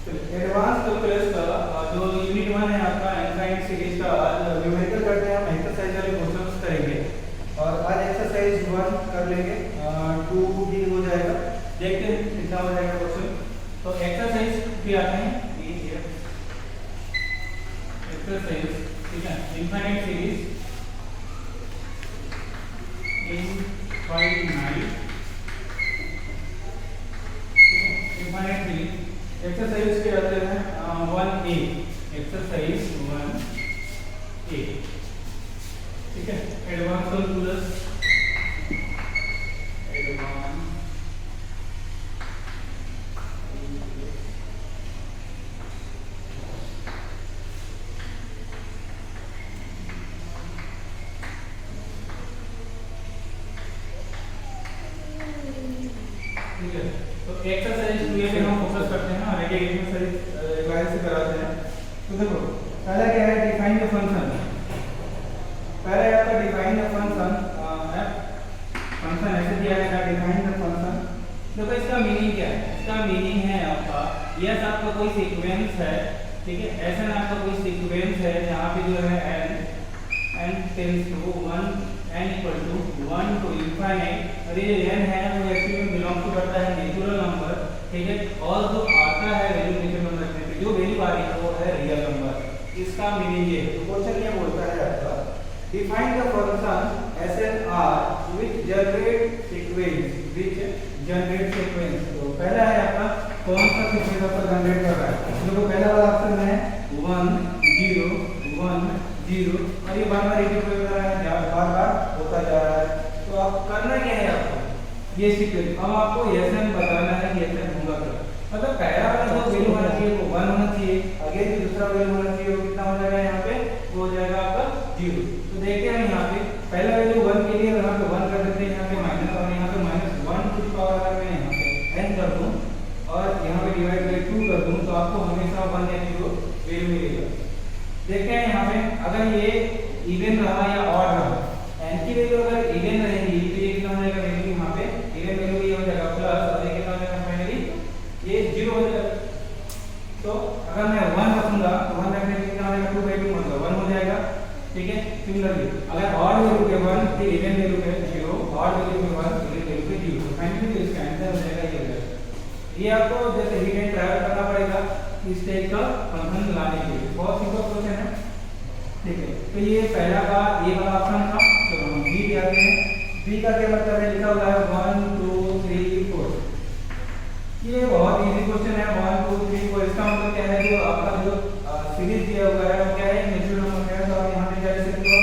Advance calculus का जो unit 1 है आपका इनफाइनाइट सीरीज का आज न्यूमेरिकल करते हैं, हम एक्सरसाइज वाले क्वेश्चंस करेंगे और आज एक्सरसाइज 1 कर लेंगे, 2 भी हो जाएगा। देखते हैं कितना हो जाएगा क्वेश्चन। तो एक्सरसाइज भी आते हैं एक्सरसाइज, ठीक है, infinite series infinite series exercise के आते हैं 1A, एक्सरसाइज 1A, ठीक है। एडवांस कैलकुलस, एडवांस ठीक है। तो एक्सरसाइज 2A पे हम फोकस करते हैं और एक एक्सरसाइज लाइन से कराते हैं। तो देखो पहला क्या है, डिफाइन द फंक्शन। पहला है आपका डिफाइन द फंक्शन, फंक्शन ऐसे दिया है, डिफाइन द फंक्शन। देखो इसका मीनिंग क्या है, इसका मीनिंग है आपका यस आपका कोई सीक्वेंस है, ठीक है, ऐसा आपका कोई सीक्वेंस है जहाँ पे जो है n tends to 1, n equal to 1 to infinite, और ये n है वो एक्चुअली में बिलोंग टू करता है नेचुरल नंबर, ठीक है, और जो आता है वैल्यू नेचुरल नंबर रखने पे जो वैल्यू आ रही है वो है रियल नंबर। इसका मीनिंग ये है। तो क्वेश्चन ये बोलता है आपका define the function SNR which generate sequence. तो पहला है आपका कौन सा सीक्वेंस आपका जनरेट कर रहा है। देखो पहला वाला ऑप्शन है 1 0 1 0, और ये बार-बार रिपीट हो रहा है, बार-बार होता जा रहा है। तो आप करना क्या है, आपको ये सीक्वेंस, अब आपको SN बताना है कि SN होगा क्या। मतलब पहला वाला जो वैल्यू होना चाहिए वो 1 होना चाहिए, आगे जो दूसरा वैल्यू होना चाहिए वो कितना हो जाएगा, यहाँ पे वो हो जाएगा आपका 0। तो देखते हैं यहाँ पे पहला वैल्यू 1 के लिए यहाँ पे 1 कर देते हैं, यहाँ पे माइनस, और यहाँ पे -1 टू द पावर अगर मैं यहाँ पे n कर दूं और यहाँ पे डिवाइड बाय 2 कर दूं तो आपको हमेशा 1 या 0 वैल्यू मिलेगा। देखते हैं यहाँ पे अगर ये इवन रहा या ऑड रहा, n की वैल्यू अगर इवन रहेगी तो ये कितना हो जाएगा वैल्यू, यहाँ पे इवन वैल्यू ये हो जाएगा प्लस, और ये कितना हो जाएगा फाइनली ये 0 हो जाएगा। तो अगर मैं 1 रखूंगा तो 1 रखने से कितना हो जाएगा 2/2 मतलब 1 हो जाएगा, ठीक है। सिमिलरली अगर ऑड वैल्यू पे 1 फिर इवन वैल्यू पे 0, ऑड वैल्यू पे 1 इवन वैल्यू पे 0, तो फाइनली तो इसका आंसर हो जाएगा ये हो जाएगा। ये आपको जैसे हिट एंड ट्रायल करना पड़ेगा इस टाइप का फंक्शन लाने के लिए, बहुत सिंपल क्वेश्चन है, ठीक है। तो ये पहला का ये वाला ऑप्शन था। तो हम बी पे आते हैं। बी का क्या मतलब है, लिखा हुआ है 1 2 3 4। ये बहुत इजी क्वेश्चन है, 1 2 3 4। इसका मतलब क्या है, जो आपका जो सीरीज दिया हुआ है वो क्या है, नेचुरल नंबर है, तो आप यहाँ पे क्या लिख सकते हो n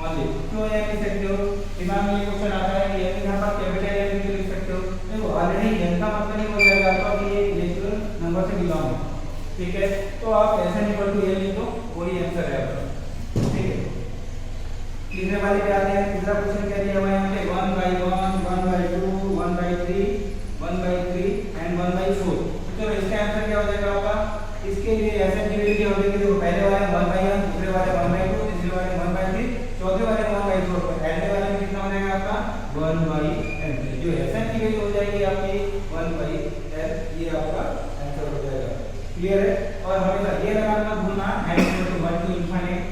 ओनली। क्यों ये लिख सकते हो, दिमाग में ये क्वेश्चन आता है कि n यहाँ पर कैपिटल n भी लिख सकते हो। देखो ऑलरेडी n का मतलब ही हो जाएगा आपका कि ये नेचुरल नंबर से बिलोंग है, ठीक है। तो आप ऐसा नहीं पढ़ ये लिखो, वही आंसर है आपका, ठीक है। तीसरे वाले पे आते हैं। तीसरा क्वेश्चन क्या दिया हुआ है यहाँ पे 1/1 1/2 1/3 1/3 एंड 1/4। तो इसका आंसर क्या हो जाएगा आपका, इसके लिए ऐसे की वैल्यू क्या हो जाएगी, देखो पहले वाले 1/1, दूसरे वाले 1/2, तीसरे वाले 1/3, चौथे वाले 1/4, ऐसे वाले में कितना हो जाएगा आपका 1/n। जो ऐसा की वैल्यू हो जाएगी आपकी 1/n, ये आपका आंसर हो जाएगा। क्लियर है। और हमेशा ये लगाना मत भूलना n = 1 टू इनफाइनाइट,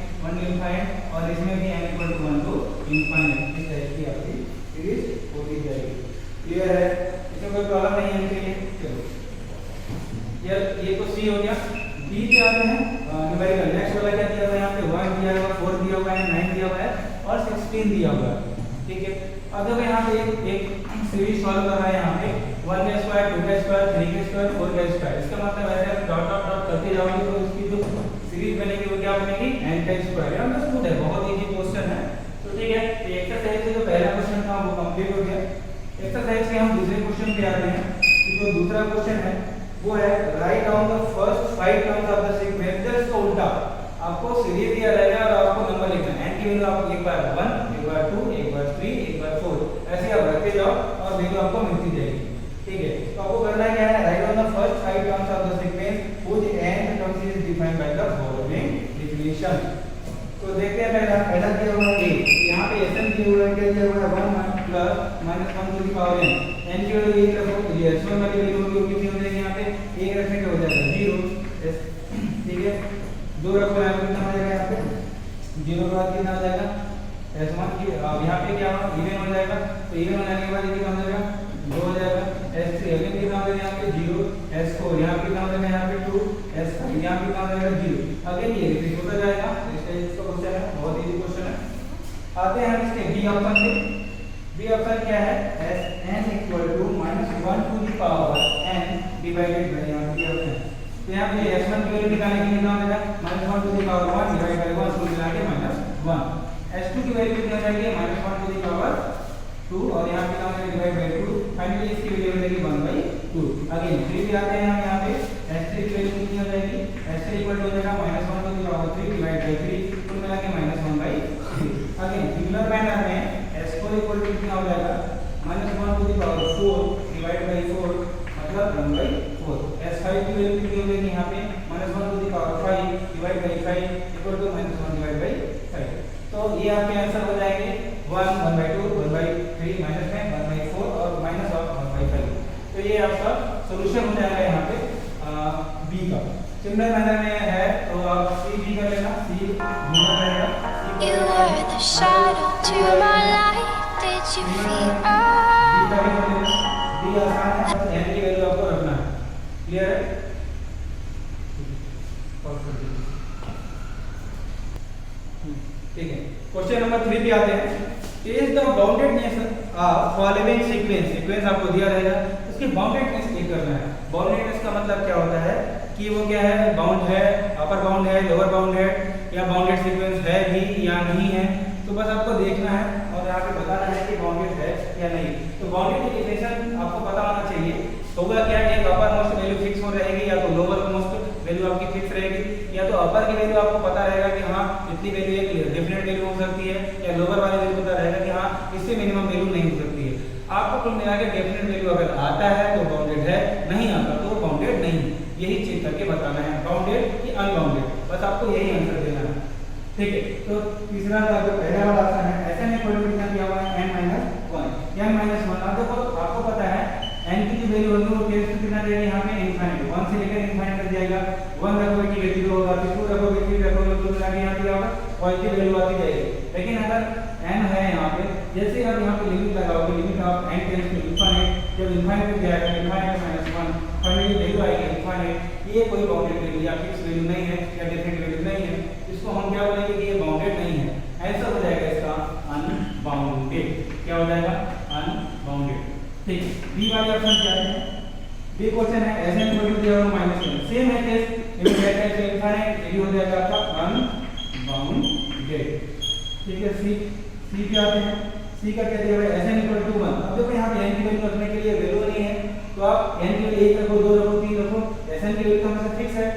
और इसमें भी n = 1 टू इनफाइनाइट, इस टाइप की आपकी सीरीज होती जाएगी। क्लियर है, इसमें कोई प्रॉब्लम नहीं है इनके लिए। चलो ये तो सी हो गया। बी पे आते हैं न्यूमेरिकल। नेक्स्ट वाला क्या दिया हुआ है, यहाँ पे 1 दिया हुआ है, 4 दिया हुआ है, 9 दिया हुआ है और 16 दिया हुआ है, ठीक है। अब देखो यहाँ पे एक सीरीज सॉल्व कर रहा है, यहाँ पे 1 का स्क्वायर 2 का स्क्वायर 3 का स्क्वायर 4 का स्क्वायर। इसका मतलब ऐसे आप डॉट डॉट डॉट करते जाओगे तो इसकी जो सीरीज बनेगी वो क्या बनेगी, n का स्क्वायर। ये अंडरस्टूड है, बहुत इजी क्वेश्चन है। तो ठीक है, तो एक्सरसाइज से जो पहला क्वेश्चन था वो कंप्लीट हो गया। एक्सरसाइज के हम दूसरे क्वेश्चन पे आते हैं। जो दूसरा क्वेश्चन है वो है write down the first 5 terms of the sequence. Just का उल्टा आपको सीरीज दिया रहेगा और आपको नंबर लिखना है। n की वैल्यू आप एक बार 1, एक बार 2, एक बार 3, एक बार 4, ऐसे आप रखते जाओ और वैल्यू आपको मिलती जाएगी, ठीक है। तो आपको करना क्या है, write down the first 5 terms of the sequence which n terms is defined by the following definition. तो देखते हैं पहला दिया हुआ है यहाँ पे SN दिया हुआ है, क्या दिया हुआ है 1 plus -1 to the power n। n की वैल्यू 1 रखो तो ये S1 वाली वैल्यू कितनी हो जाएगी, यहाँ पे 1 रखने पे हो जाएगा 0। इवन हो जाएगा, तो इवन होने के बाद ये कितना हो जाएगा 2 हो जाएगा। S3 अगेन कितना हो जाएगा यहाँ पे 0, S4 यहाँ पे कितना हो जाएगा यहाँ पे 2, S5 यहाँ पे कितना हो जाएगा 0। अगेन ये रिपीट होता जाएगा। इसका क्वेश्चन है, बहुत इजी क्वेश्चन है। आते हैं हम इसके बी ऑप्शन पे। बी ऑप्शन क्या है, Sn equal to -1 to the power n divided by यहाँ पे ऑप्शन। तो यहाँ पे S1 की वैल्यू निकालने के लिए कितना हो जाएगा -1 to the power 1 divide by 1 को मिला के -1। S2 की वैल्यू कितनी हो जाएगी -1 टू द पावर 2 और यहाँ पे कितना हो जाएगा डिवाइड बाय 2। फाइनली इसकी वैल्यू हो जाएगी 1/2। अगेन 3 भी आते हैं हम यहाँ पे। S3 की वैल्यू कितनी हो जाएगी, S3 इक्वल टू हो जाएगा -1 to the power 3 divide by 3 कुल मिला के -1/3। अगेन सिमिलर मैनर में S4 इक्वल टू कितना हो जाएगा -1 to the power 4 divide by 4 मतलब 1/4। S5 की वैल्यू कितनी हो जाएगी यहाँ पे -1 to the power 5 divide by 5 equal to -1 divide by 5। तो ये आपके आंसर हो जाएंगे 1 1/2 1/3 -10 1/4 और -1/5। तो ये आपका सॉल्यूशन हो जाएगा यहाँ पे बी का। सिमिलर मैनर में है तो आप सी बी कर लेना, सी घूमता रहेगा। You were the shadow to my light. Did you feel all? D आसान है, बस n की वैल्यू आपको रखना है। क्लियर है? ठीक है, क्वेश्चन नंबर 3 पे आते हैं। Is the boundedness of following sequence. Sequence आपको दिया रहेगा, उसकी बाउंडेडनेस चेक करना है। बाउंडेडनेस का मतलब क्या होता है कि वो क्या है, बाउंड है, अपर बाउंड है, लोअर बाउंड है, या बाउंडेड सीक्वेंस है भी या नहीं है। तो बस आपको देखना है और यहाँ पे बताना है कि बाउंडेड है या नहीं। तो बाउंडेड इक्वेशन आपको पता होना चाहिए। होगा क्या, एक अपर मोस्ट वैल्यू फिक्स हो रहेगी या तो लोअर मोस्ट वैल्यू आपकी फिक्स रहेगी, या तो अपर की वैल्यू आपको पता रहेगा कि हाँ इतनी वैल्यू एक डेफिनेट वैल्यू हो सकती है, या लोअर वाली वैल्यू पता रहेगा कि हाँ इससे मिनिमम वैल्यू नहीं हो सकती है। आपको कुल मिला के डेफिनेट वैल्यू अगर आता है तो बाउंडेड है, नहीं आता तो बाउंडेड नहीं है। यही चेक करके बताना है बाउंडेड कि अनबाउंडेड, बस आपको यही आंसर देना है। ठीक है, तो तीसरा जो पहला वाला ऑप्शन है Sn इक्वल टू कितना दिया हुआ है n-1 n-1। अब देखो आपको पता है n की जो वैल्यू होगी वो टेंड्स टू कितना देगा यहाँ पे इनफाइनाइट, 1 से लेकर इनफाइनाइट तक जाएगा। 1 रखोगे कि 0 होगा, फिर 2 रखोगे कि 3 रखोगे, तो मिला के यहाँ पे होगा पॉजिटिव वैल्यू आती जाएगी। लेकिन अगर n है यहाँ पे, जैसे आप यहाँ पे लिमिट लगाओगे, limit of n tends to infinite, जब इनफाइनाइट तक जाएगा इनफाइनाइट -1 फाइनली वैल्यू आएगी इनफाइनाइट। ये कोई बाउंडेड वैल्यू या फिक्स वैल्यू नहीं है या डेफिनेट वैल्यू नहीं है, इसको हम क्या बोलेंगे कि ये बाउंडेड नहीं है। आंसर हो जाएगा इसका अनबाउंडेड। क्या हो जाएगा, अनबाउंडेड। ठीक है, बी वाले ऑप्शन क्या है, बी क्वेश्चन है Sn इक्वल टू दिया हुआ -1। सेम है केस, लिमिट है से इनफाइनाइट, ये हो जाएगा आपका अनबाउंडेड। ठीक है, सी पे आते हैं। सी का क्या दिया हुआ है Sn इक्वल टू 1। अब देखो यहाँ पे n की वैल्यू रखने के लिए वैल्यू नहीं है, तो आप n के लिए 1 रखो, 2 रखो, 3 रखो, Sn की वैल्यू हमेशा फिक्स है।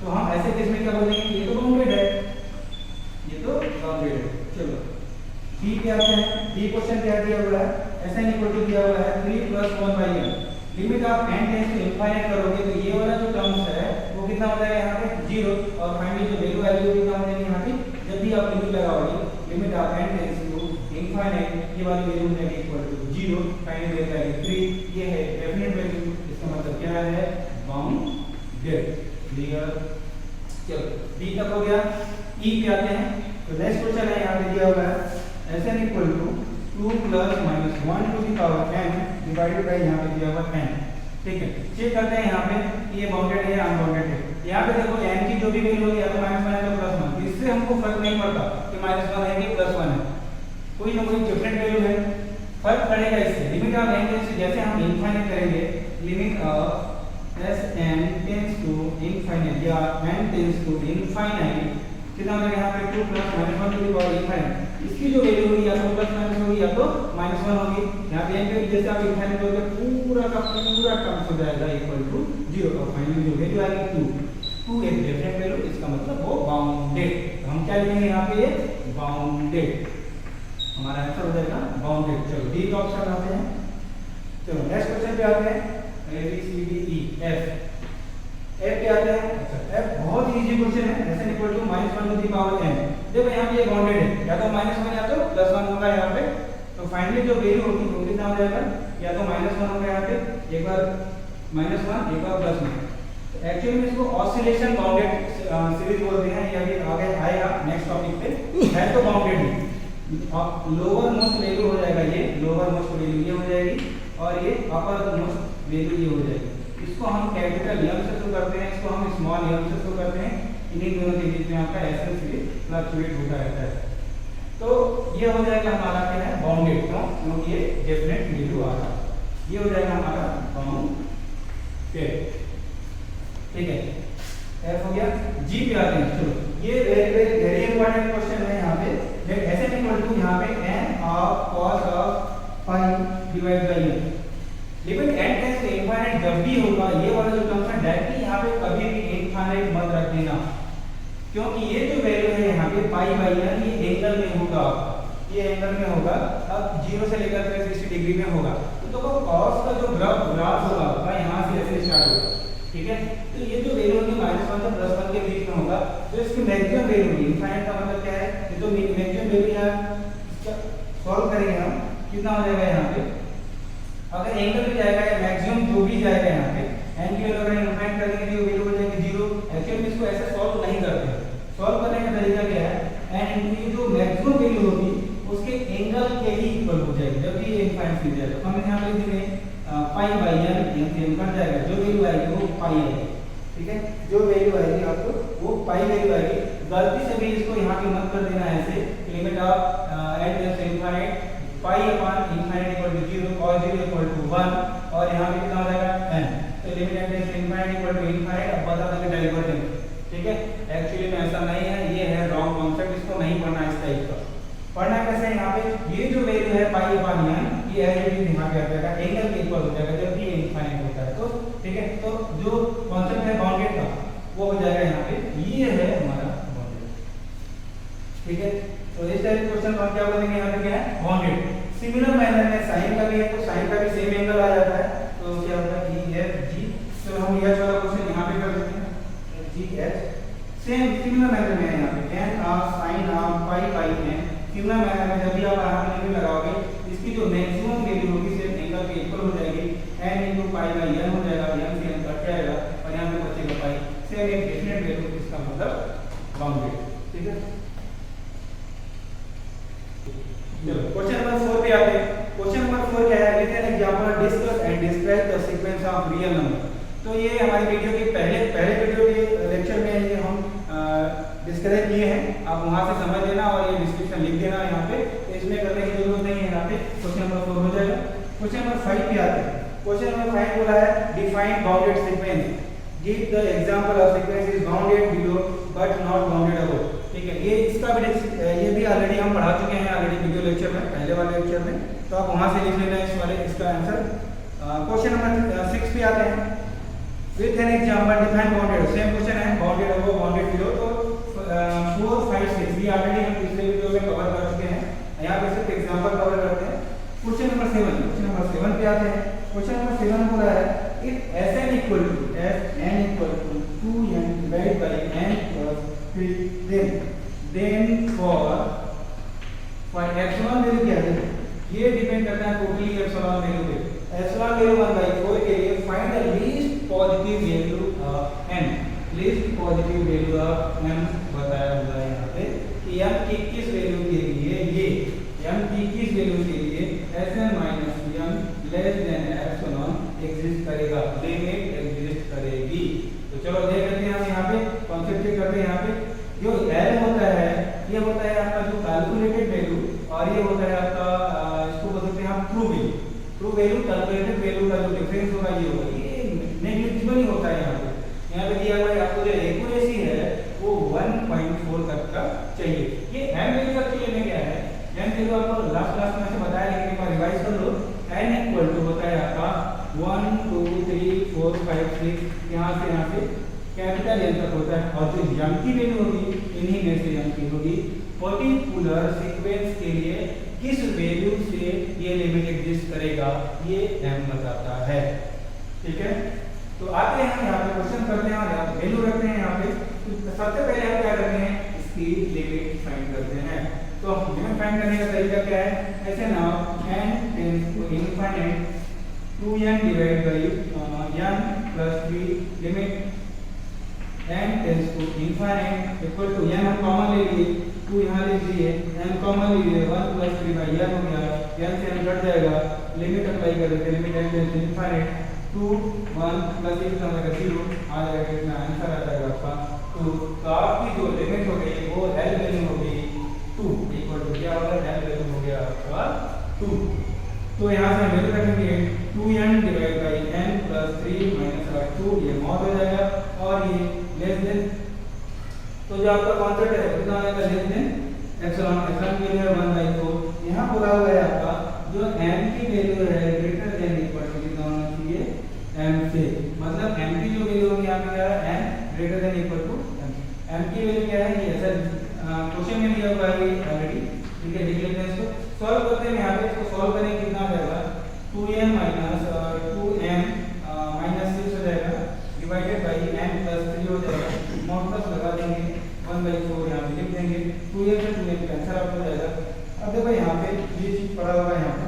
तो हम ऐसे केस में क्या बोलेंगे कि ये तो बाउंडेड है, ये तो बाउंडेड है। चलो डी पे आते हैं। डी क्वेश्चन क्या दिया हुआ है, Sn इक्वल टू दिया हुआ है 3 + 1/n। लिमिट आप n टेंड्स टू इनफाइनाइट करोगे तो ये वाला जो टर्म्स है वो कितना हो जाएगा यहाँ पे 0, और फाइनली जो वैल्यू वैल्यू कितना हो जाएगी यहाँ पे, जब भी आप लिमिट लगाओगे limit of n tends to infinite, ये वाली वैल्यू हो जाएगी इक्वल टू 0, फाइनली वैल्यू आएगी 3। ये है डेफिनेट वैल्यू, इसका मतलब क्या है, बाउंडेड। क्लियर? चलो डी तक हो गया। ई पे आते हैं। तो नेक्स्ट क्वेश्चन है यहाँ पे दिया हुआ है Sn equal to 2 + -1 to the power n divided by यहाँ पे दिया हुआ n। ठीक है, चेक करते हैं यहाँ पे ये बाउंडेड है या अनबाउंडेड है। यहाँ पे देखो n की जो भी वैल्यू होगी या तो -1 है तो +1, इससे हमको फर्क नहीं पड़ता कि -1 है कि +1 है, कोई ना कोई डिफरेंट वैल्यू है, फर्क पड़ेगा इससे। Limit of n tends to, जैसे हम इनफाइनाइट करेंगे, limit of Sn tends to infinite या n टेंड्स टू इनफाइनाइट, कितना हो जाएगा यहाँ पे 2 + -1 टू द पावर इनफाइनाइट। इसकी जो वैल्यू होगी या तो +- होगी या तो -1 होगी। यहाँ पे n की जैसे आप इनफाइनाइट करोगे पूरा का पूरा टर्म्स हो जाएगा इक्वल टू 0, और फाइनली जो वैल्यू आएगी 2 एक डेफिनेट वैल्यू, इसका मतलब वो बाउंडेड। हम क्या लिखेंगे यहाँ पे, ये बाउंडेड, हमारा आंसर हो जाएगा बाउंडेड। चलो डी का ऑप्शन आते हैं। चलो नेक्स्ट क्वेश्चन पे आते हैं, A B C D E F पे आते हैं। अच्छा F बहुत इजी क्वेश्चन है। Sn equal to -1 to the power n। देखो यहाँ पे ये बाउंडेड है, या तो -1 या तो +1 होगा यहाँ पे। तो फाइनली जो वैल्यू होगी वो कितना हो जाएगा, या तो -1 होगा यहाँ पे, एक बार -1 एक बार +1। एक्चुअली में इसको ऑसिलेशन बाउंडेड सीरीज बोलते हैं, ये अभी आगे आएगा नेक्स्ट टॉपिक पे। है तो बाउंडेड ही, लोअर मोस्ट वैल्यू हो जाएगा ये, लोअर मोस्ट वैल्यू ये हो जाएगी और ये अपर मोस्ट वैल्यू ये हो जाएगी। इसको हम कैपिटल एम से शुरू करते हैं, इसको हम स्मॉल एम से शुरू करते हैं। इन्हीं दोनों के बीच में आपका एसेंस भी फ्लक्चुएट होता रहता है। तो ये हो जाएगा हमारा क्या है बाउंडेड, क्योंकि ये डेफिनेट वैल्यू आ रहा है, ये हो जाएगा हमारा बाउंडेड। ठीक है, एफ हो गया। जी पे आते हैं। चलो ये वेरी इंपॉर्टेंट क्वेश्चन है यहाँ पे। Let S N equal to यहाँ पे n of cos of pi divide by n। Limit n tends to infinite जब भी होगा, ये वाला जो टर्म है डायरेक्टली यहाँ पे कभी भी इनफाइनाइट मत रख देना, क्योंकि ये जो वैल्यू है यहाँ पे पाई बाय n ये एंगल में होगा, ये एंगल में होगा। अब 0 से लेकर 360 डिग्री में होगा। तो देखो cos का जो ग्राफ होगा वह यहाँ से ऐसे स्टार्ट होगा, ठीक है। तो ये जो वैल्यू होगी -1 से +1 के बीच में होगा, तो इसकी मैक्सिमम वैल्यू होगी। इनफाइनाइट का मतलब क्या है, ये जो मैक्सिमम वैल्यू यहाँ सॉल्व करेंगे हम, कितना हो जाएगा यहाँ पे, अगर एंगल भी जाएगा या मैक्सिमम जो भी जाएगा यहाँ पे n की वैल्यू अगर इनफाइनाइट कर देंगे तो वैल्यू हो जाएगी 0। एक्चुअली इसको ऐसे सॉल्व नहीं करते हैं। सॉल्व करने का तरीका क्या है, n इनटू ये जो मैक्सिमम वैल्यू होगी उसके एंगल के ही इक्वल हो जाएगी जब भी ये इनफाइनाइट सीधे जाएगा। तो हम यहाँ पे लिख देंगे पाई बाय n, n से कट जाएगा, जो वैल्यू आएगी वो पाई आएगी, ठीक है। जो वैल्यू आएगी आपको वो पाई वैल्यू आएगी। गलती से भी इसको यहाँ पे मत कर देना ऐसे, limit of n tends to infinite pi upon infinite equal to 0 और 0 इक्वल टू 1 और यहाँ पे कितना हो जाएगा n। तो limit n tends to infinite equal to infinite. अब बता देंगे डाइवर्जेंस, ठीक है। एक्चुअली में ऐसा नहीं है, ये है रॉन्ग कांसेप्ट, इसको नहीं पढ़ना इस टाइप का। पढ़ना कैसे है, यहाँ पे ये जो वैल्यू है पाई अपॉन n ये एज इट इज यहाँ पे आ जाएगा, एंगल के इक्वल हो जाएगा जब भी इनफाइनाइट होता है, तो ठीक है। तो जो कांसेप्ट है बाउंडेड का वो हो जाएगा यहाँ पे, ये है हमारा बाउंडेड, ठीक है। तो इस टाइप क्वेश्चन हम क्या बोलेंगे यहाँ पे, क्या है बाउंडेड। सिमिलर मैनर में साइन का भी है, तो साइन का भी सेम एंगल आ जाता है, तो क्या होता है ई एफ जी। तो हम यह वाला क्वेश्चन यहाँ पे कर देते हैं जी एच। सेम सिमिलर मैनर में है यहाँ पे tan of sin of pi by n। Similar manner में जब भी आप यहाँ पे लिमिट लगाओगे, इसकी जो मैक्सिमम वैल्यू होगी सिर्फ एंगल के इक्वल हो जाएगी, n into pi by n हो जाएगा, n से n कट जाएगा और यहाँ पे बचेगा पाई। सेम एक डेफिनेट वैल्यू, इसका मतलब बाउंडेड, ठीक है। चलो क्वेश्चन नंबर 4 पे आते हैं। क्वेश्चन नंबर 4 क्या है, लेते हैं example discuss and describe the sequence of real number. तो ये हमारी वीडियो के पहले वीडियो के लेक्चर में ये हम डिस्क्राइब किए हैं, आप वहां से समझ लेना और ये डिस्क्रिप्शन लिख देना यहाँ पे, तो इसमें करने की जरूरत नहीं है। यहाँ पे क्वेश्चन नंबर 4 हो जाएगा। क्वेश्चन नंबर 5 पे आते हैं। क्वेश्चन नंबर 5 बोला है define bounded sequence, give the example of sequence is bounded below but not bounded above. ठीक है, ये इसका भी ये भी ऑलरेडी हम पढ़ा चुके हैं ऑलरेडी वीडियो लेक्चर में, पहले वाले लेक्चर में, तो आप वहां से लिख लेना इस वाले इसका आंसर। क्वेश्चन नंबर 6 पे आते हैं। With an example define bounded, same question है, बाउंडेड अबव बाउंडेड बिलो। तो 4 5 6 ये ऑलरेडी हम पिछले वीडियो में कवर कर चुके हैं, यहाँ पे सिर्फ एग्जांपल कवर करते हैं। क्वेश्चन नंबर 7 पे आते हैं। क्वेश्चन नंबर 7 बोला है if Sn equal to 2n divide by n plus 3 then for epsilon value क्या है, ये डिपेंड करता है टोटली एप्सिलॉन वैल्यू पे। एप्सिलॉन वैल्यू 1/4 के लिए find the least positive value of n। Least positive value of n बताया हुआ है यहाँ पे कि m की किस वैल्यू के लिए, ये m की किस वैल्यू के लिए Sn minus m less than epsilon exist करेगा, लिमिट एग्जिस्ट करेगी। तो चलो देख लेते हैं हम यहाँ पे कॉन्सेप्ट करते हैं। यहाँ पे जो L होता है ये होता है आपका जो कैलकुलेटेड वैल्यू, और ये होता है आपका इसको बोल सकते हैं हम true value. True value calculated value का जो डिफरेंस होगा ये होगा, ये नेग्लिजिबल ही होता है। यहाँ पे दिया हुआ है आपको जो एक्यूरेसी है वो 1.4 तक का चाहिए। ये m वैल्यू एक्चुअली में क्या है, m वैल्यू आपको लास्ट क्लास में से बताया, लेकिन एक बार रिवाइज कर लो। n इक्वल टू होता है आपका 1 2 3 4 5 6, यहाँ से कैपिटल n तक होता है, और जो m की वैल्यू होगी इन्हीं में से m की होगी। पर्टिकुलर सीक्वेंस के लिए किस वैल्यू से ये लिमिट एग्जिस्ट करेगा ये m बताता है, ठीक है। तो आते हैं हम यहाँ पे क्वेश्चन करते हैं और वैल्यू रखते हैं यहाँ पे। तो सबसे पहले हम क्या करते हैं, इसकी लिमिट फाइंड करते हैं। तो लिमिट फाइंड करने का तरीका क्या है, ऐसे ना n tends to infinite 2n divide by n plus 3 limit n tends to infinite equal to n हम कॉमन ले लिए 2 यहाँ लिख दिए, m कॉमन लिए 1 प्लस 3 बाई n हो गया, n से n कट जाएगा, लिमिट अप्लाई कर देते हैं, limit n tends to infinite 2 1 plus ये कितना होगा 0 आ जाएगा, कितना आंसर आ जाएगा आपका 2। तो आपकी जो लिमिट हो गई वो l वैल्यू हो गई 2 इक्वल टू क्या होगा, l वैल्यू हो गया आपका 2। तो यहाँ से वैल्यू रखेंगे 2n divide by n plus 3 minus 2, ये मॉड हो जाएगा और ये लेस देन, तो जो आपका कॉन्सेप्ट है कितना आ जाएगा, लेस देन एप्सिलॉन, एप्सिलॉन की वैल्यू है 1/4। यहाँ बोला हुआ है आपका जो m की वैल्यू है ग्रेटर देन इक्वल टू कितना होना चाहिए, m से, मतलब m की जो वैल्यू होगी यहाँ पे क्या है, n greater than equal to m। m की वैल्यू क्या है, ये सर क्वेश्चन में दिया हुआ है ऑलरेडी, ठीक है, लिख लेते हैं इसको, सॉल्व करते हैं। यहाँ पे इसको सॉल्व करेंगे कितना आ जाएगा, 2n माइनस 2m माइनस 6 हो जाएगा डिवाइडेड बाई n प्लस 3 हो जाएगा, मॉडुलस लगा देंगे 1/4, यहाँ पे लिख देंगे 2n से 2n कैंसिल आउट हो जाएगा। अब देखो यहाँ पे ये चीज पड़ा हुआ है, यहाँ पे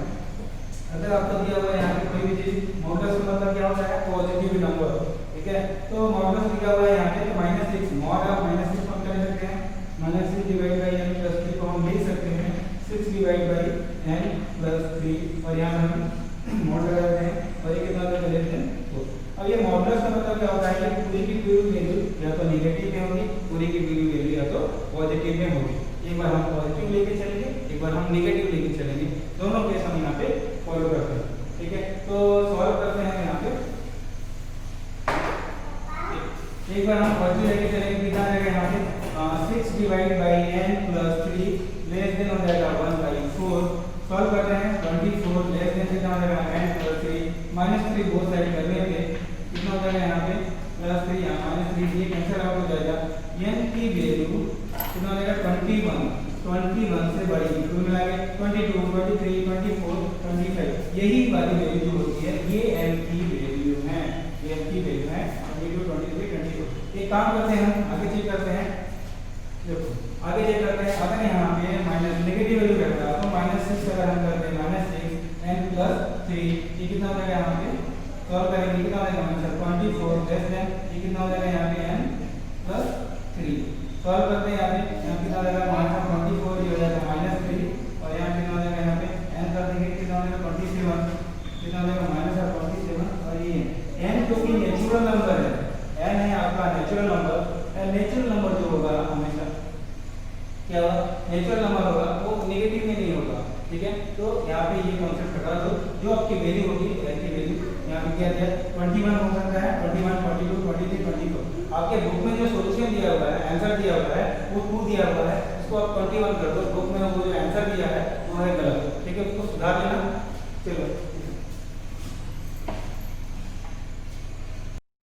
अगर आपको दिया हुआ है यहाँ पे कोई भी चीज, मॉडुलस का मतलब क्या होता है, पॉजिटिव नंबर, ठीक है, तो मॉडुलस दिया हुआ है यहाँ पे, तो -6 मॉड आप -6 हम कर सकते हैं, -6 डिवाइड बाई n प्लस 3 को हम लिख सकते हैं 6 डिवाइड बाई n प्लस 3, और यहाँ हम मॉड लगा देते हैं और ये कितना होगा, लेस देन 4। अब ये मॉडुलस का मतलब क्या होता है कि पूरी की पूरी वैल्यू या तो नेगेटिव में होगी, पूरी की पूरी वैल्यू या तो पॉजिटिव में होगी। एक बार हम पॉजिटिव लेके चलेंगे, एक बार हम नेगेटिव लेके चलेंगे, दोनों केस हम यहाँ पे फॉलो करते हैं, ठीक है। तो सॉल्व करते हैं यहाँ पे, एक बार हम पॉजिटिव लेके चलेंगे, कितना आएगा यहाँ पे 6 divide by n plus 3 less than हो जाएगा 1/4। सॉल्व करते हैं 24 लेस देन कितना हो जाएगा, n plus 3 minus 3 both side करने पे कितना हो जाएगा यहाँ पे प्लस 3, यहाँ -3, ये कैंसिल आउट हो जाएगा, n की वैल्यू कितना हो जाएगा 21 से बड़ी, कुल मिला के 22 23 24 25, यही वाली वैल्यू जो होती है ये n की वैल्यू है, ये n की वैल्यू है 22 23 24। एक काम करते हैं, हम आगे चेक करते हैं, देखो आगे चेक करते हैं, अगर यहाँ पे माइनस नेगेटिव वैल्यू रहता है तो -6 अगर हम करते हैं -6 n प्लस 3, ये कितना हो जाएगा यहाँ पे, सॉल्व करेंगे कितना हो जाएगा 24 लेस देन ये कितना हो जाएगा यहाँ पे n प्लस 3। सॉल्व करते हैं यहाँ कितना हो जाएगा -24, ये हो जाएगा -3, और यहाँ कितना हो जाएगा, यहाँ पे n कर देंगे कितना हो जाएगा 27, कितना हो जाएगा -27, और ये n जो कि नेचुरल नंबर है, n है आपका नेचुरल नंबर, नेचुरल नंबर जो होगा हमेशा क्या होगा, नेचुरल नंबर होगा वो नेगेटिव में नहीं होगा, ठीक है। तो यहाँ पे ये कॉन्सेप्ट हटा दो, जो आपकी वैल्यू होगी n की वैल्यू यहाँ पे क्या दिया 21 हो सकता है, 21 42 23 24। आपके बुक में जो सॉल्यूशन दिया हुआ है, आंसर दिया हुआ है वो 2 दिया हुआ है, उसको आप 21 कर दो, बुक में वो